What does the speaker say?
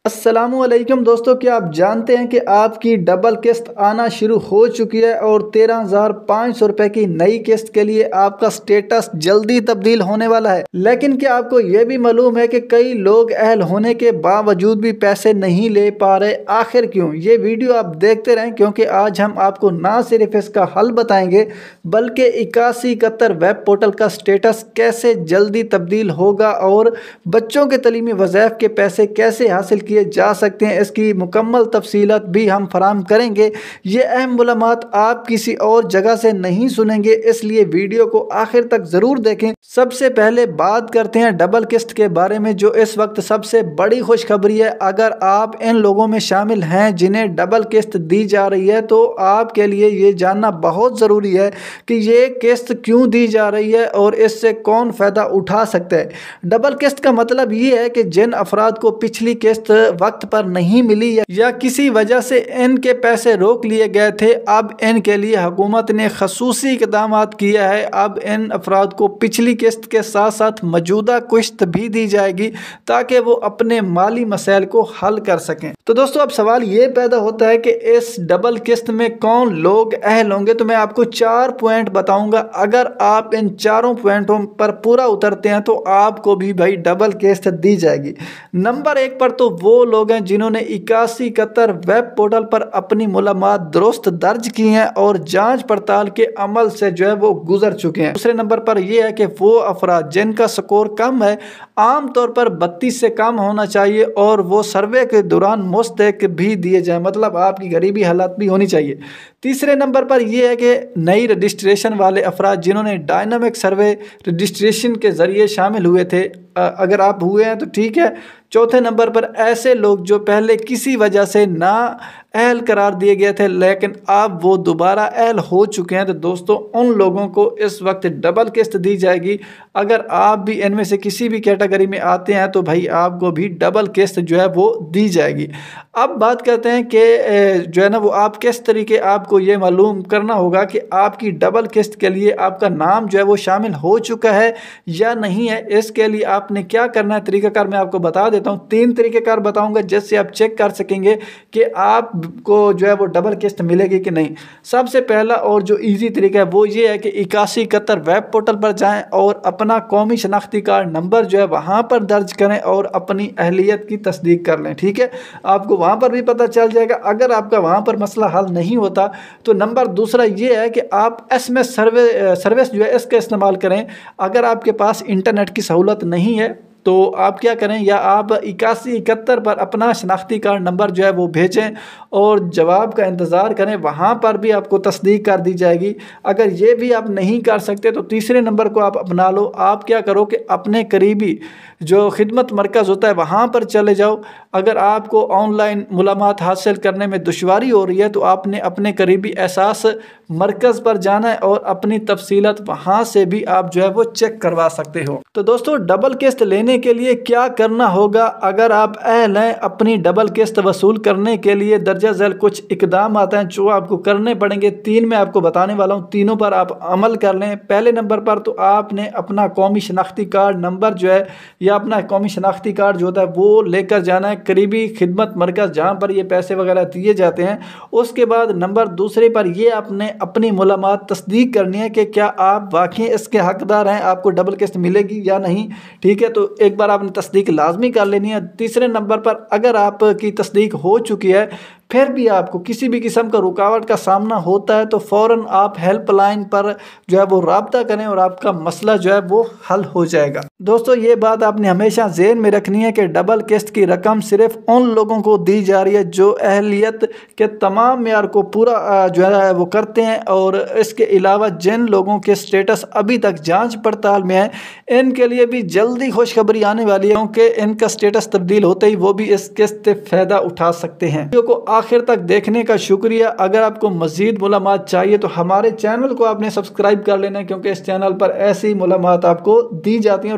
अस्सलामुअलैकुम दोस्तों, क्या आप जानते हैं कि आपकी डबल किस्त आना शुरू हो चुकी है और 13,500 रुपए की नई किस्त के लिए आपका स्टेटस जल्दी तब्दील होने वाला है। लेकिन क्या आपको यह भी मालूम है कि कई लोग अहल होने के बावजूद भी पैसे नहीं ले पा रहे? आखिर क्यों? ये वीडियो आप देखते रहें, क्योंकि आज हम आपको ना सिर्फ इसका हल बताएंगे बल्कि 8171 वेब पोर्टल का स्टेटस कैसे जल्दी तब्दील होगा और बच्चों के तलीमी वज़ाइफ के पैसे कैसे हासिल किए जा सकते हैं, इसकी मुकम्मल तफसीलात भी हम फराहम करेंगे। ये अहम मालूमात आप किसी और जगह से नहीं सुनेंगे, इसलिए वीडियो को आखिर तक ज़रूर देखें। सबसे पहले बात करते हैं डबल किस्त के बारे में, जो इस वक्त सबसे बड़ी खुशखबरी है। अगर आप इन लोगों में शामिल हैं जिन्हें डबल किस्त दी जा रही है, तो आपके लिए ये जानना बहुत ज़रूरी है कि ये किस्त क्यों दी जा रही है और इससे कौन फ़ायदा उठा सकता है। डबल किस्त का मतलब ये है कि जिन अफराद को पिछली किस्त वक्त पर नहीं मिली या किसी वजह से इनके पैसे रोक लिए गए थे, अब इनके लिए हुकूमत ने खसूसी इक़दाम किया है। अब इन अफराद को पिछली किस्त के साथ साथ मौजूदा किस्त भी दी जाएगी ताकि वो अपने माली मसाइल को हल कर सकें। तो दोस्तों, अब सवाल ये पैदा होता है कि इस डबल किस्त में कौन लोग अहल होंगे। तो मैं आपको 4 पॉइंट बताऊंगा। अगर आप इन चारों पॉइंटों पर पूरा उतरते हैं तो आपको भी भाई डबल किस्त दी जाएगी। नंबर 1 पर तो वो लोग हैं जिन्होंने 8171 वेब पोर्टल पर अपनी मालूमात दुरुस्त दर्ज की हैं और जांच पड़ताल के अमल से जो है वो गुजर चुके हैं। दूसरे नंबर पर यह है कि वो अफराद जिनका स्कोर कम है, आम तौर पर 32 से कम होना चाहिए और वो सर्वे के दौरान मुस्तहक भी दिए जाए, मतलब आपकी गरीबी हालत भी होनी चाहिए। तीसरे नंबर पर यह है कि नई रजिस्ट्रेशन वाले अफराद जिन्होंने डायनामिक सर्वे रजिस्ट्रेशन के ज़रिए शामिल हुए थे, अगर आप हुए हैं तो ठीक है। चौथे नंबर पर ऐसे लोग जो पहले किसी वजह से ना अहल करार दिए गए थे लेकिन अब वो दोबारा अहल हो चुके हैं। तो दोस्तों, उन लोगों को इस वक्त डबल किस्त दी जाएगी। अगर आप भी इनमें से किसी भी कैटेगरी में आते हैं तो भाई आपको भी डबल किस्त जो है वो दी जाएगी। अब बात करते हैं कि जो है ना वो आप किस तरीके, आपको ये मालूम करना होगा कि आपकी डबल किस्त के लिए आपका नाम जो है वो शामिल हो चुका है या नहीं है। इसके लिए आपने क्या करना है, तरीक़ाकार मैं आपको बता देता हूँ। 3 तरीक़ेकार बताऊंगा जिससे आप चेक कर सकेंगे कि आपको जो है वो डबल किस्त मिलेगी कि नहीं। सबसे पहला और जो इजी तरीका है वो ये है कि 8171 वेब पोर्टल पर जाएं और अपना कौमी शनाख्ती कार्ड नंबर जो है वहाँ पर दर्ज करें और अपनी अहलियत की तस्दीक कर लें। ठीक है, आपको वहाँ पर भी पता चल जाएगा। अगर आपका वहाँ पर मसला हल नहीं होता तो नंबर दूसरा ये है कि आप SMS सर्विस जो है इसका इस्तेमाल करें। अगर आपके पास इंटरनेट की सहूलत नहीं है तो आप क्या करें, या आप 8171 पर अपना शनाख्ती कार्ड नंबर जो है वो भेजें और जवाब का इंतज़ार करें, वहाँ पर भी आपको तस्दीक कर दी जाएगी। अगर ये भी आप नहीं कर सकते तो तीसरे नंबर को आप अपना लो। आप क्या करो कि अपने करीबी जो खिदमत मरकज़ होता है वहाँ पर चले जाओ। अगर आपको ऑनलाइन मालूमात हासिल करने में दुश्वारी हो रही है तो आपने अपने करीबी एहसास मरकज़ पर जाना है और अपनी तफसीलात वहाँ से भी आप जो है वो चेक करवा सकते हो। तो दोस्तों, डबल किस्त लेने के लिए क्या करना होगा? अगर आप अहल हैं अपनी डबल किस्त वसूल करने के लिए, दर्जा झेल कुछ इकदाम आते हैं जो आपको करने पड़ेंगे। 3 मैं आपको बताने वाला हूँ, तीनों पर आप अमल कर लें। पहले नंबर पर तो आपने अपना कौमी शनाख्ती कार्ड नंबर जो है या अपना कौमी शनाख्ती कार्ड जो होता है वो लेकर जाना है करीबी खिदमत मरकज़ जहाँ पर ये पैसे वगैरह दिए जाते हैं। उसके बाद नंबर दूसरे पर ये आपने अपनी मालूमात तस्दीक करनी है कि क्या आप वाकई इसके हकदार हैं, आपको डबल किस्त मिलेगी या नहीं। ठीक है, तो एक बार आपने तस्दीक लाजमी कर लेनी है। तीसरे नंबर पर अगर आपकी तस्दीक हो चुकी है फिर भी आपको किसी भी किस्म का रुकावट का सामना होता है तो फ़ौरन आप हेल्पलाइन पर जो है वो राब्ता करें और आपका मसला जो है वो हल हो जाएगा। दोस्तों, ये बात आपने हमेशा ज़हन में रखनी है कि डबल किस्त की रकम सिर्फ उन लोगों को दी जा रही है जो अहलियत के तमाम मेयार को पूरा जो है वो करते हैं, और इसके अलावा जिन लोगों के स्टेटस अभी तक जाँच पड़ताल में है इनके लिए भी जल्दी खुशखबरी आने वाली है, क्योंकि इनका स्टेटस तब्दील होते ही वो भी इस किस्त से फ़ायदा उठा सकते हैं। वीडियो को आखिर तक देखने का शुक्रिया। अगर आपको मज़ीद मालूमात चाहिए तो हमारे चैनल को आपने सब्सक्राइब कर लेना है, क्योंकि इस चैनल पर ऐसी मालूमात आपको दी जाती हैं।